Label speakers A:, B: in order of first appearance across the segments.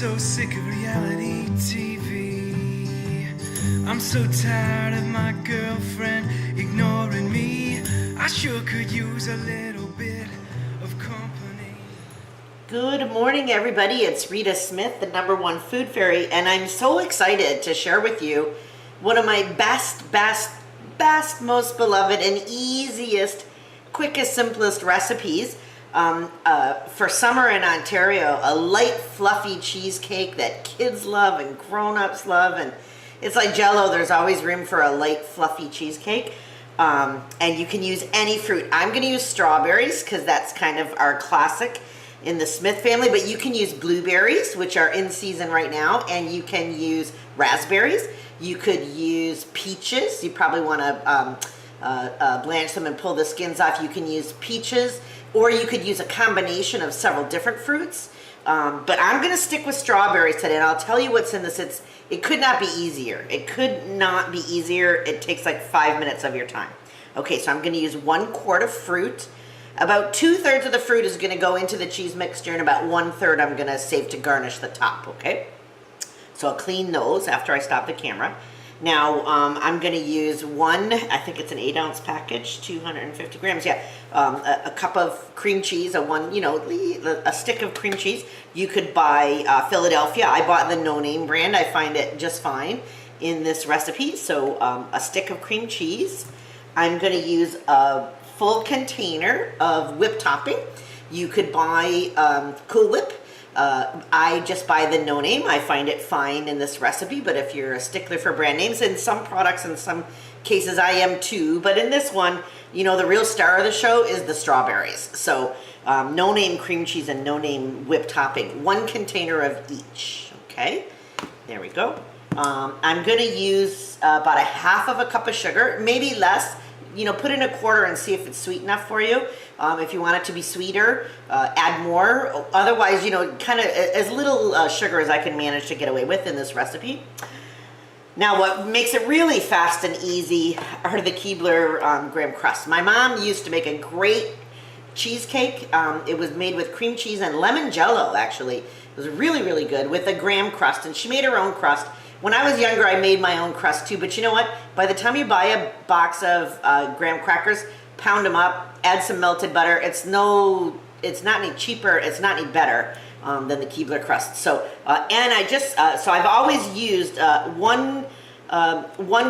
A: so sick of reality TV. I'm so tired of my girlfriend ignoring me. I sure could use a little bit of company.
B: Good morning, everybody. It's Rita Smith, the #1 food fairy, and I'm so excited to share with you one of my best, most beloved and easiest, quickest, simplest recipes for summer in Ontario. A light, fluffy cheesecake that kids love and grown-ups love, and it's like Jell-O. There's always room for a light, fluffy cheesecake, and you can use any fruit. I'm going to use strawberries because that's kind of our classic in the Smith family, but you can use blueberries, which are in season right now, and you can use raspberries. You could use peaches. You probably want to blanch them and pull the skins off. You can use peaches, or you could use a combination of several different fruits. But I'm going to stick with strawberries today, and I'll tell you what's in this. It could not be easier. It could not be easier. It takes like 5 minutes of your time. Okay, so I'm going to use 1 quart of fruit. About 2/3 of the fruit is going to go into the cheese mixture, and about 1/3 I'm going to save to garnish the top, okay? So I'll clean those after I stop the camera. Now, I'm going to use I think it's an 8-ounce package, 250 grams, yeah. A cup of cream cheese, a stick of cream cheese. You could buy Philadelphia. I bought the no-name brand. I find it just fine in this recipe. So a stick of cream cheese. I'm going to use a full container of whipped topping. You could buy Cool Whip. I just buy the no name. I find it fine in this recipe, but if you're a stickler for brand names, in some products, in some cases I am too, but in this one, the real star of the show is the strawberries. So no name cream cheese and no name whipped topping, 1 container of each. Okay, there we go. I'm going to use about 1/2 cup of sugar, maybe less. Put in 1/4 and see if it's sweet enough for you. If you want it to be sweeter, add more. Otherwise, kind of as little sugar as I can manage to get away with in this recipe. Now, what makes it really fast and easy are the Keebler graham crusts. My mom used to make a great cheesecake. It was made with cream cheese and lemon Jell-O, actually. It was really, really good with a graham crust, and she made her own crust. When I was younger, I made my own crust too, but you know what? By the time you buy a box of graham crackers, pound them up, add some melted butter. It's not any cheaper, it's not any better than the Keebler crust. So, so I've always used one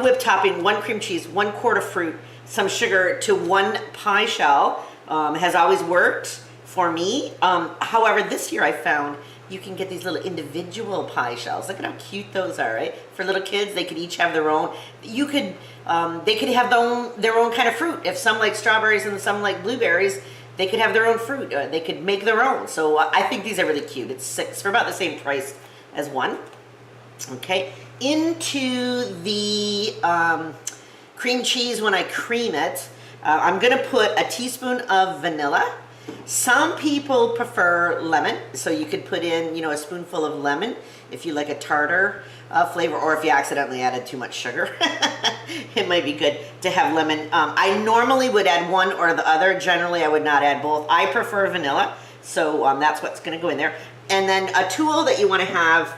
B: whipped topping, 1 cream cheese, 1 quart of fruit, some sugar to 1 pie shell. Has always worked for me. However, this year I found you can get these little individual pie shells. Look at how cute those are, right? For little kids, they could each have their own. They could have their own kind of fruit. If some like strawberries and some like blueberries, they could have their own fruit. They could make their own. So I think these are really cute. It's 6 for about the same price as 1. Okay, into the cream cheese, when I cream it, I'm gonna put a teaspoon of vanilla. Some people prefer lemon, so you could put in, a spoonful of lemon if you like a tartar flavor, or if you accidentally added too much sugar. It might be good to have lemon. I normally would add one or the other. Generally, I would not add both. I prefer vanilla, so that's what's going to go in there. And then a tool that you want to have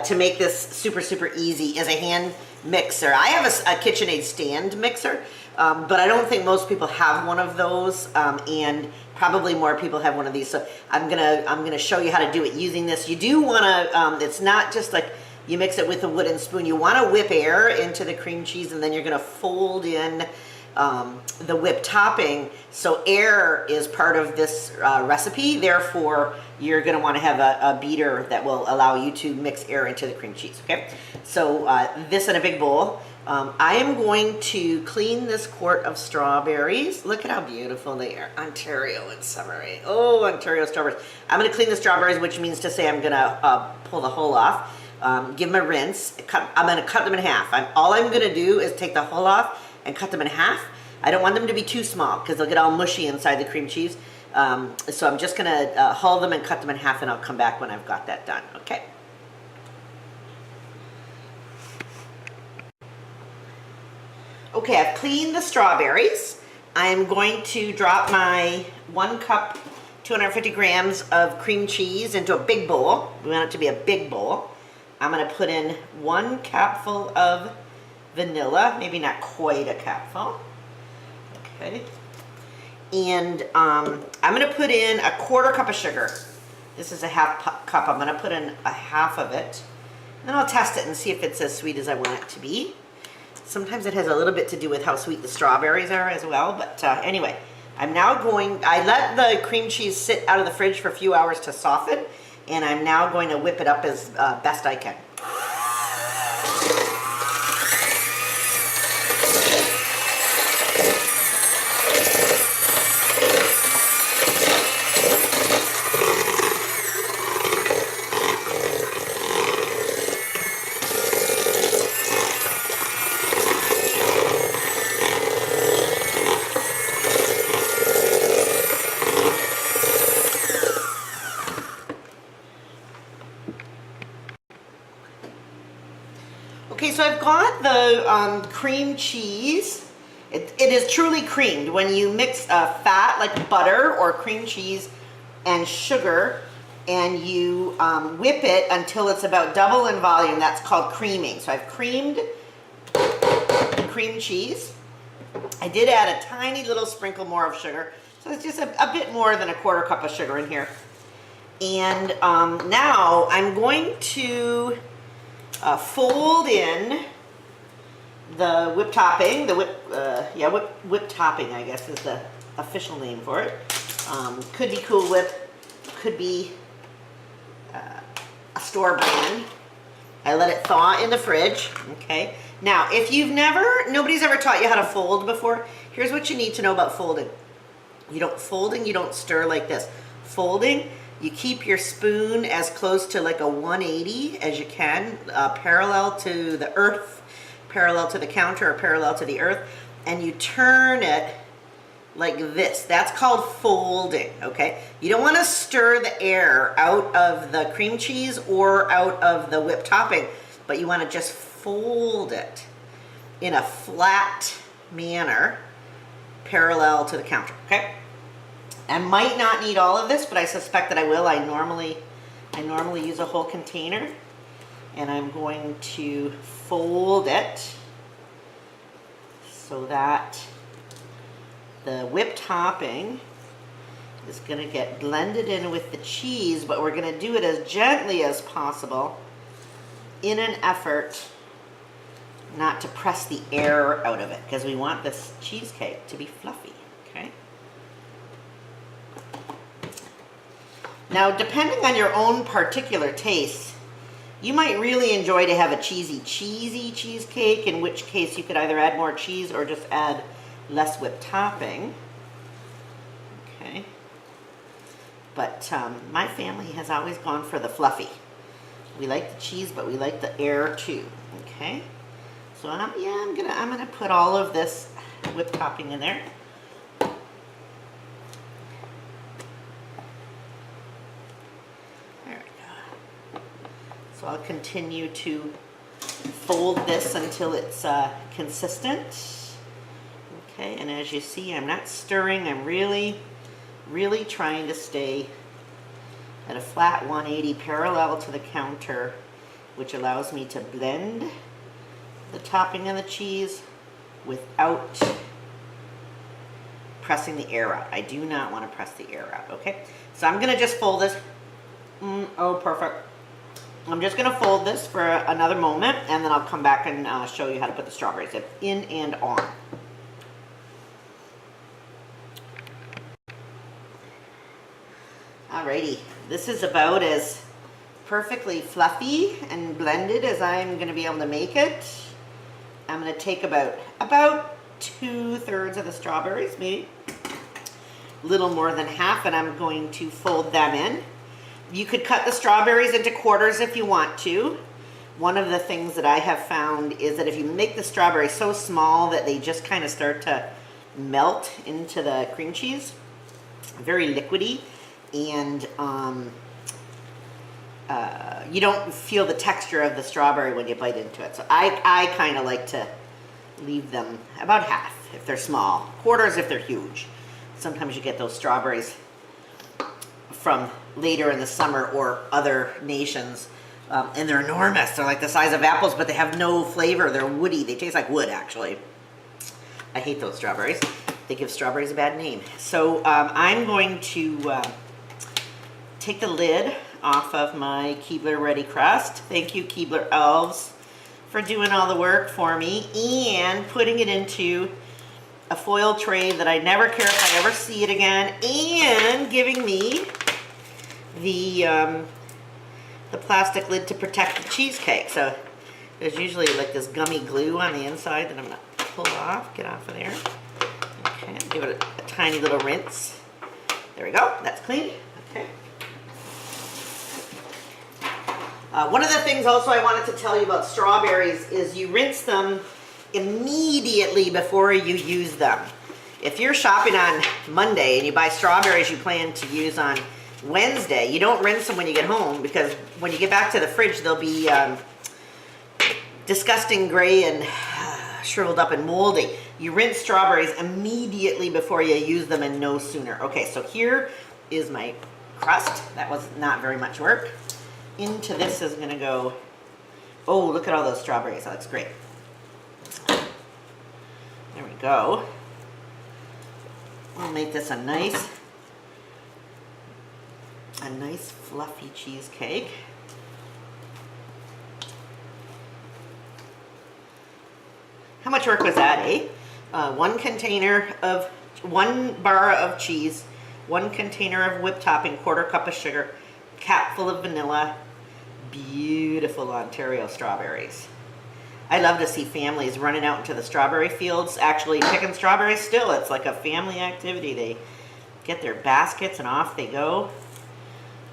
B: to make this super, super easy is a hand mixer. I have a KitchenAid stand mixer, but I don't think most people have one of those, and probably more people have one of these. So I'm gonna show you how to do it using this. You do want to. It's not just like you mix it with a wooden spoon. You want to whip air into the cream cheese, and then you're gonna fold in the whipped topping. So air is part of this recipe. Therefore, you're gonna want to have a beater that will allow you to mix air into the cream cheese. Okay. So this in a big bowl. I am going to clean this quart of strawberries. Look at how beautiful they are. Ontario in summer, right? Oh, Ontario strawberries. I'm going to clean the strawberries, which means to say I'm going to pull the hull off, give them a rinse. I'm going to cut them in half. All I'm going to do is take the hull off and cut them in half. I don't want them to be too small because they'll get all mushy inside the cream cheese. So I'm just going to hull them and cut them in half, and I'll come back when I've got that done. Okay. Okay, I've cleaned the strawberries. I'm going to drop my 1 cup 250 grams of cream cheese into a big bowl. We want it to be a big bowl. I'm going to put in 1 cupful of vanilla, maybe not quite a cupful. Okay. And I'm going to put in a 1/4 cup of sugar. This is a half cup. I'm going to put in a half of it. Then I'll test it and see if it's as sweet as I want it to be. Sometimes it has a little bit to do with how sweet the strawberries are as well. But anyway, I let the cream cheese sit out of the fridge for a few hours to soften. And I'm now going to whip it up as best I can. Okay, so I've got the cream cheese. It is truly creamed. When you mix fat like butter or cream cheese and sugar and you whip it until it's about double in volume, that's called creaming. So I've creamed the cream cheese. I did add a tiny little sprinkle more of sugar. So it's just a bit more than a 1/4 cup of sugar in here. And now I'm going to fold in the whipped topping, whipped topping, I guess is the official name for it. Could be Cool Whip, could be a store brand. I let it thaw in the fridge, okay? Now, if nobody's ever taught you how to fold before, here's what you need to know about folding. You don't stir like this. Folding, you keep your spoon as close to like a 180 as you can, parallel to the earth, parallel to the counter, or parallel to the earth, and you turn it like this. That's called folding, okay? You don't want to stir the air out of the cream cheese or out of the whipped topping, but you want to just fold it in a flat manner parallel to the counter, okay? I might not need all of this, but I suspect that I will. I normally use a whole container, and I'm going to fold it so that the whipped topping is going to get blended in with the cheese, but we're going to do it as gently as possible in an effort not to press the air out of it, because we want this cheesecake to be fluffy, okay? Now, depending on your own particular taste, you might really enjoy to have a cheesy cheesecake, in which case you could either add more cheese or just add less whipped topping. Okay. But my family has always gone for the fluffy. We like the cheese, but we like the air too. Okay. So I'm gonna put all of this whipped topping in there. So I'll continue to fold this until it's consistent. Okay, and as you see, I'm not stirring. I'm really trying to stay at a flat 180 parallel to the counter, which allows me to blend the topping and the cheese without pressing the air out. I do not want to press the air out, okay? So I'm going to just fold this. Oh, perfect. I'm just going to fold this for another moment, and then I'll come back and show you how to put the strawberries in and on. Alrighty, this is about as perfectly fluffy and blended as I'm going to be able to make it. I'm going to take about 2/3 of the strawberries, maybe a little more than half, and I'm going to fold them in. You could cut the strawberries into quarters if you want to. One of the things that I have found is that if you make the strawberries so small that they just kind of start to melt into the cream cheese, very liquidy, and you don't feel the texture of the strawberry when you bite into it. So I kind of like to leave them about half if they're small, quarters if they're huge. Sometimes you get those strawberries from later in the summer or other nations. And they're enormous. They're like the size of apples, but they have no flavor. They're woody. They taste like wood, actually. I hate those strawberries. They give strawberries a bad name. So I'm going to take the lid off of my Keebler Ready crust. Thank you, Keebler elves, for doing all the work for me, and putting it into a foil tray that I never care if I ever see it again, and giving me the plastic lid to protect the cheesecake. So there's usually like this gummy glue on the inside that I'm gonna pull off, get off of there. Okay, give it a tiny little rinse. There we go, that's clean. Okay. One of the things also I wanted to tell you about strawberries is you rinse them immediately before you use them. If you're shopping on Monday and you buy strawberries you plan to use on Wednesday, you don't rinse them when you get home, because when you get back to the fridge they'll be disgusting gray and shriveled up and moldy. You rinse strawberries immediately before you use them, and no sooner. Okay, so here is my crust. That was not very much work. Into this is gonna go, oh, look at all those strawberries. That looks great. There we go. We'll make this a nice fluffy cheesecake. How much work was that, eh? 1 bar of cheese, 1 container of whipped topping, 1/4 cup of sugar, cap full of vanilla, beautiful Ontario strawberries. I love to see families running out into the strawberry fields, actually picking strawberries still. It's like a family activity. They get their baskets and off they go.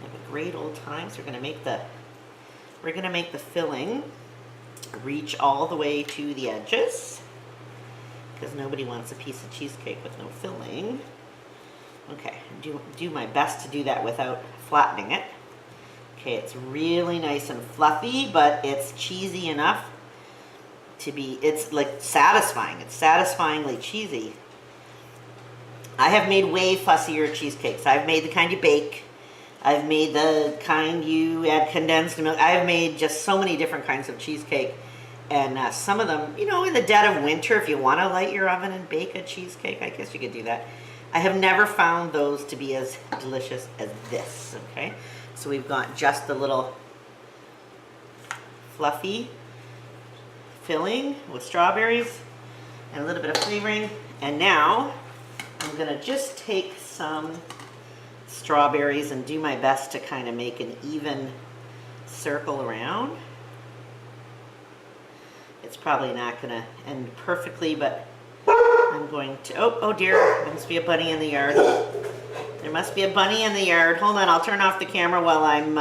B: Have a great old time. So we're gonna make the filling reach all the way to the edges, because nobody wants a piece of cheesecake with no filling. Okay, do my best to do that without flattening it. Okay, it's really nice and fluffy, but it's cheesy enough to be, it's like satisfying. It's satisfyingly cheesy. I have made way fussier cheesecakes. I've made the kind you bake. I've made the kind you add condensed milk. I've made just so many different kinds of cheesecake. And some of them, you know, in the dead of winter, if you want to light your oven and bake a cheesecake, I guess you could do that. I have never found those to be as delicious as this, okay? So we've got just the little fluffy filling with strawberries and a little bit of flavoring. And now I'm gonna just take some strawberries and do my best to kind of make an even circle around. It's probably not gonna end perfectly, but I'm going to, oh dear, there must be a bunny in the yard. There must be a bunny in the yard. Hold on, I'll turn off the camera while I'm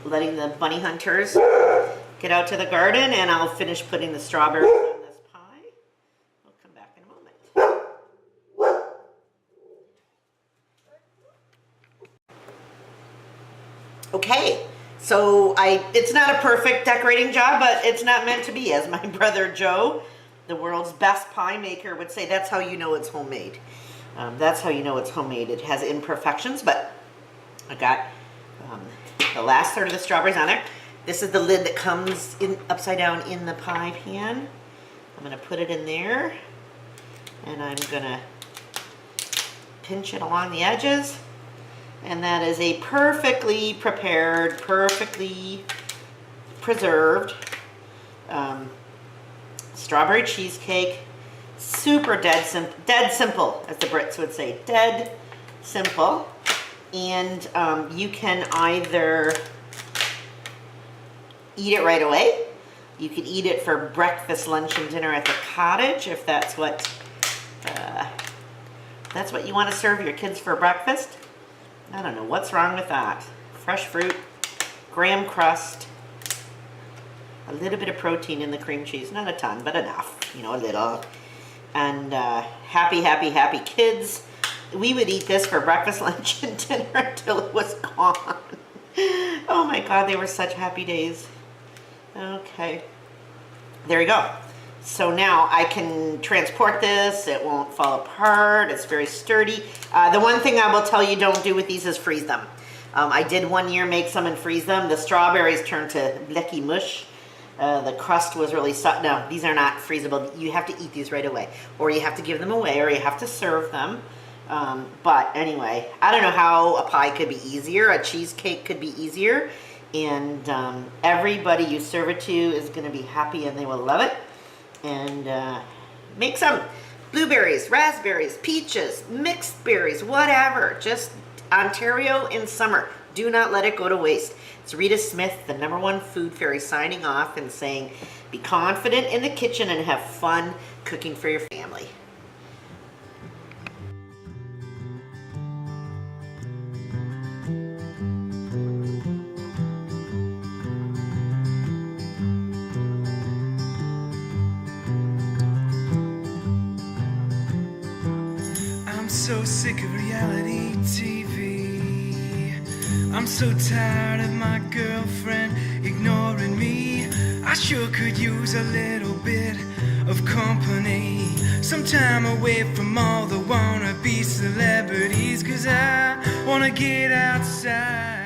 B: letting the bunny hunters get out to the garden, and I'll finish putting the strawberries on this pie. I'll come back in a moment. Okay, so it's not a perfect decorating job, but it's not meant to be. As my brother Joe, the world's best pie maker, would say, that's how you know it's homemade. That's how you know it's homemade. It has imperfections, but I got the last third of the strawberries on there. This is the lid that comes in upside down in the pie pan. I'm gonna put it in there, and I'm gonna pinch it along the edges. And that is a perfectly prepared, perfectly preserved strawberry cheesecake. Super dead simple, as the Brits would say, dead simple. And you can either eat it right away. You can eat it for breakfast, lunch, and dinner at the cottage, if that's what you want to serve your kids for breakfast. I don't know what's wrong with that. Fresh fruit, graham crust, a little bit of protein in the cream cheese, not a ton, but enough, you know, a little. And happy, happy, happy kids. We would eat this for breakfast, lunch, and dinner until it was gone. Oh my God, they were such happy days. Okay, there you go. So now I can transport this. It won't fall apart. It's very sturdy. The one thing I will tell you don't do with these is freeze them. I did one year make some and freeze them. The strawberries turned to blecky mush. The crust was really soft. No, these are not freezable. You have to eat these right away, or you have to give them away, or you have to serve them. But anyway, I don't know how a pie could be easier. A cheesecake could be easier. And everybody you serve it to is going to be happy and they will love it. And make some blueberries, raspberries, peaches, mixed berries, whatever. Just Ontario in summer. Do not let it go to waste. It's Rita Smith, the #1 food fairy, signing off and saying, be confident in the kitchen and have fun cooking for your family.
A: I'm so sick of reality TV. I'm so tired of my girlfriend ignoring me. I sure could use a little bit of company. Some time away from all the wannabe celebrities, 'cause I wanna get outside.